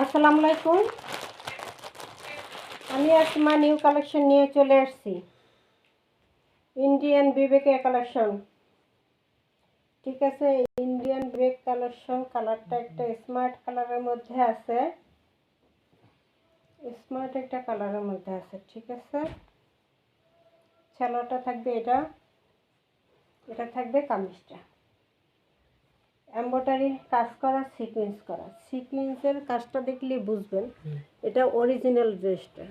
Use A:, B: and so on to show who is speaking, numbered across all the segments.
A: আসসালামু আলাইকুম। আমি আসমা নিউ কালেকশন নিয়ে চলে আসছি। ইন্ডিয়ান বিবেকের কালেকশন। ঠিক আছে, ইন্ডিয়ান বিবেক কালেকশন। কালারটা একটা স্মার্ট কালারের মধ্যে আছে। স্মার্ট একটা কালারের মধ্যে আছে। ঠিক আছে, সালোয়ারটা থাকবে এটা থাকবে কামিজটা। এমব্রয়ডারি কাজ করা, সিকোয়েন্স করা। সিকোয়েন্সের কাজটা দেখলে বুঝবেন এটা অরিজিনাল ড্রেসটা।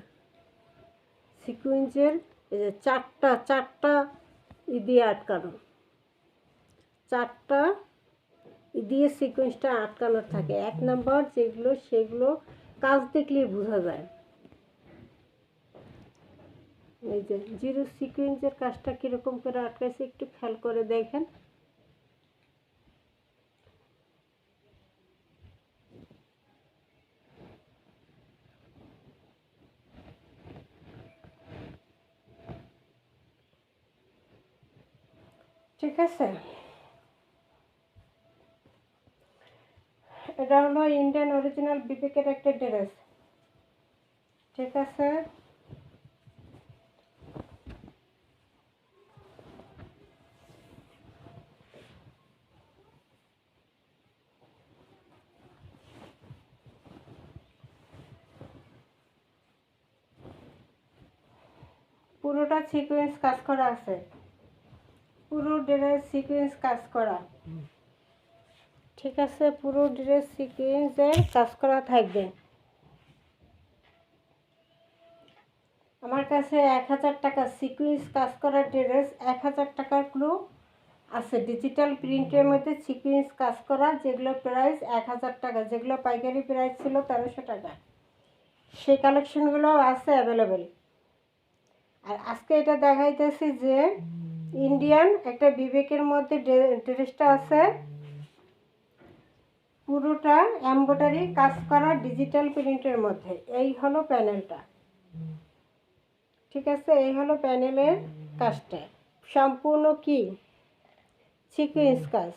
A: সিকোয়েন্সের এই যে চারটা দিয়ে আটকানো, চারটা দিয়ে সিকোয়েন্সটা আটকানো থাকে। এক নাম্বার যেগুলো সেগুলো কাজ দেখলেই বোঝা যায়। এই যে জিরো সিকোয়েন্সের কাজটা কীরকম করে আটকাইছে একটু খেয়াল করে দেখেন। ঠিক আছে, এটা হলো ইন্ডিয়ান অরিজিনাল বিবেকের একটা ড্রেস। ঠিক আছে, পুরোটা সিকোয়েন্স কাজ করা আছে। পুরো ড্রেস সিকোয়েন্স কাজ করা। ঠিক আছে, পুরো ড্রেস সিকোয়েন্সের কাজ করা থাকবে। আমার কাছে 1000 টাকা সিকোয়েন্স কাজ করা ড্রেস 1000 টাকার ক্লু আছে। ডিজিটাল প্রিন্টের মধ্যে সিকোয়েন্স কাজ করা, যেগুলো প্রাইস 1000 টাকা, যেগুলো পাইকারি প্রাইস ছিল 1300 টাকা, সেই কালেকশনগুলো আছে অ্যাভেলেবেল। আর আজকে এটা দেখাইতেছি যে ইন্ডিয়ান একটা বিবেকের মধ্যে ড্রেসটা আছে, পুরোটা এমব্রয়ডারি কাজ করা ডিজিটাল প্রিন্টের মধ্যে। এই হলো প্যানেলটা। ঠিক আছে, এই হলো প্যানেলের কাজটা। সম্পূর্ণ কি সিকোয়েন্স কাজ,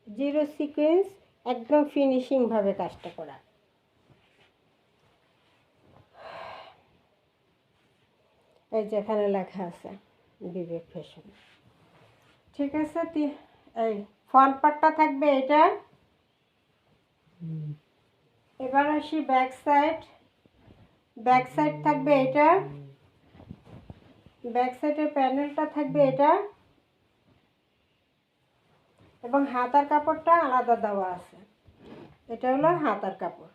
A: জিরো সিকোয়েন্স, একদম ফিনিশিংভাবে কাজটা করা। এই যেখানে লেখা আছে বিবেক ফ্যাশন। ঠিক আছে, এই ফ্রন্ট পার্টটা থাকবে এটা। এবার আসি ব্যাক সাইড। ব্যাক সাইড থাকবে এটা, ব্যাক সাইডের প্যানেলটা থাকবে এটা, এবং হাতার কাপড়টা আলাদা দেওয়া আছে। এটা হলো হাতার কাপড়।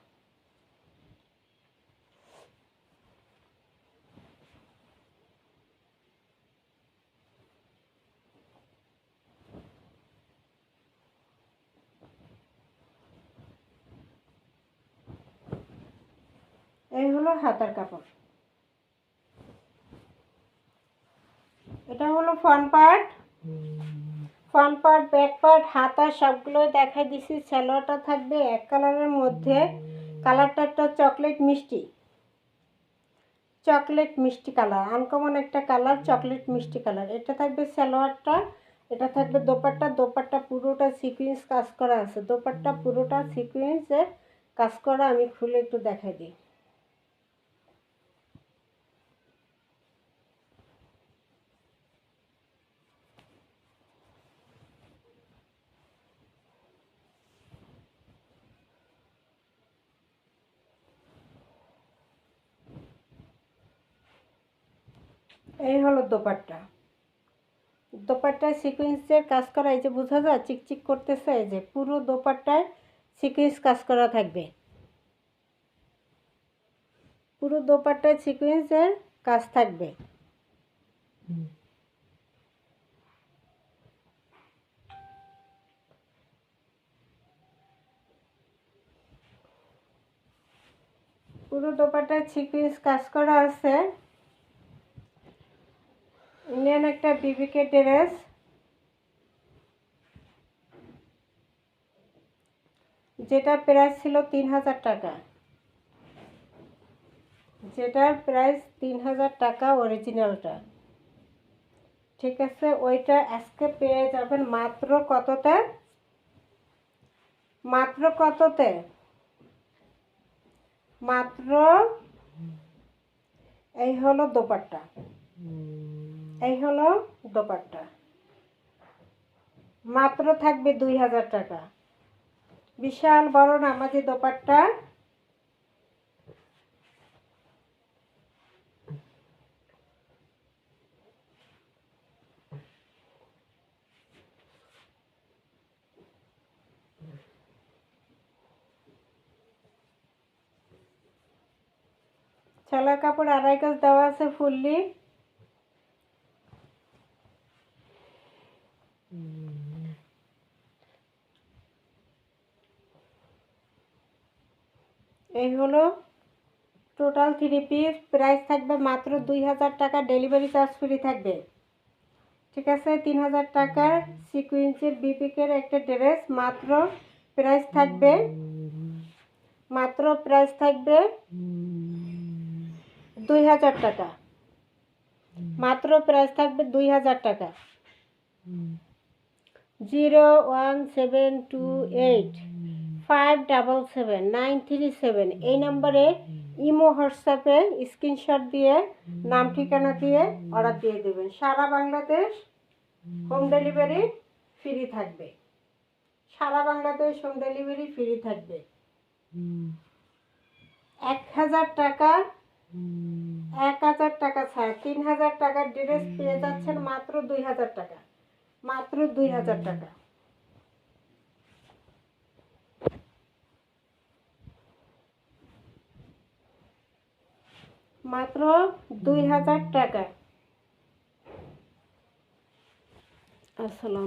A: এই হলো হাতার কাপড়। এটা হলো front part. Front part, back part, হাতা সবগুলো দেখাই দিছি। সালোয়ারটা থাকবে এক কালারের মধ্যে। কালারটা একটা চকলেট মিষ্টি, চকলেট মিষ্টি কালার, আনকমন একটা কালার, চকলেট মিষ্টি কালার। এটা থাকবে সালোয়ারটা। এটা থাকবে দোপাট্টা। দোপাট্টা পুরোটা সিকোয়েন্স কাজ করা আছে। দোপাট্টা পুরোটা সিকোয়েন্সের কাজ করা। আমি খুলে একটু দেখাই দিই। এই হলো দোপাট্টা। দোপাট্টায় সিকোয়েন্সের কাজ করা, এই যে বোঝা যায় চিকচিক করতেছে। এই যে পুরো দোপাট্টায় সিকোয়েন্স কাজ করা থাকবে। পুরো দোপাট্টায় সিকোয়েন্সের কাজ থাকবে। পুরো দোপাট্টায় সিকোয়েন্স কাজ করা আছে। ইন্ডিয়ান একটা বিবিকে ড্রেস। যেটা প্রাইস ছিল 3000 টাকা, যেটার প্রাইস 3000 টাকা অরিজিনালটা। ঠিক আছে, ওইটা আজকে পেয়ে যাবেন মাত্র কততে? মাত্র কততে? মাত্র এই হলো দোপাট্টা, এই হলো দোপাট্টা, মাত্র থাকবে 2000 টাকা। বিশাল বড় নামাজি দোপাট্টা, সেলাই কাপড় 2.5 গজ দেওয়া আছে ফুললি। এই হলো টোটাল 3 পিস, প্রাইস থাকবে মাত্র 2000 টাকা, ডেলিভারি চার্জ ফ্রি থাকবে। ঠিক আছে, 3000 টাকার সিকুয়েন্সের বিপিকের একটা ড্রেস, মাত্র প্রাইস থাকবে 2000 টাকা, মাত্র প্রাইস থাকবে 2000 টাকা। 01728577937 এই নম্বরে ইমো হোয়াটসঅ্যাপে স্ক্রিনশট দিয়ে নাম ঠিকানা দিয়ে অর্ডার দিয়ে দেবেন। সারা বাংলাদেশ হোম ডেলিভারি ফ্রি থাকবে, সারা বাংলাদেশ হোম ডেলিভারি ফ্রি থাকবে। 1000 টাকা, 1000 টাকা ছাড় 3000 টাকার ড্রেস পেয়ে যাচ্ছেন মাত্র 2000 টাকা, মাত্র 2000 টাকা, মাত্র 2000 টাকা। আসসালাম।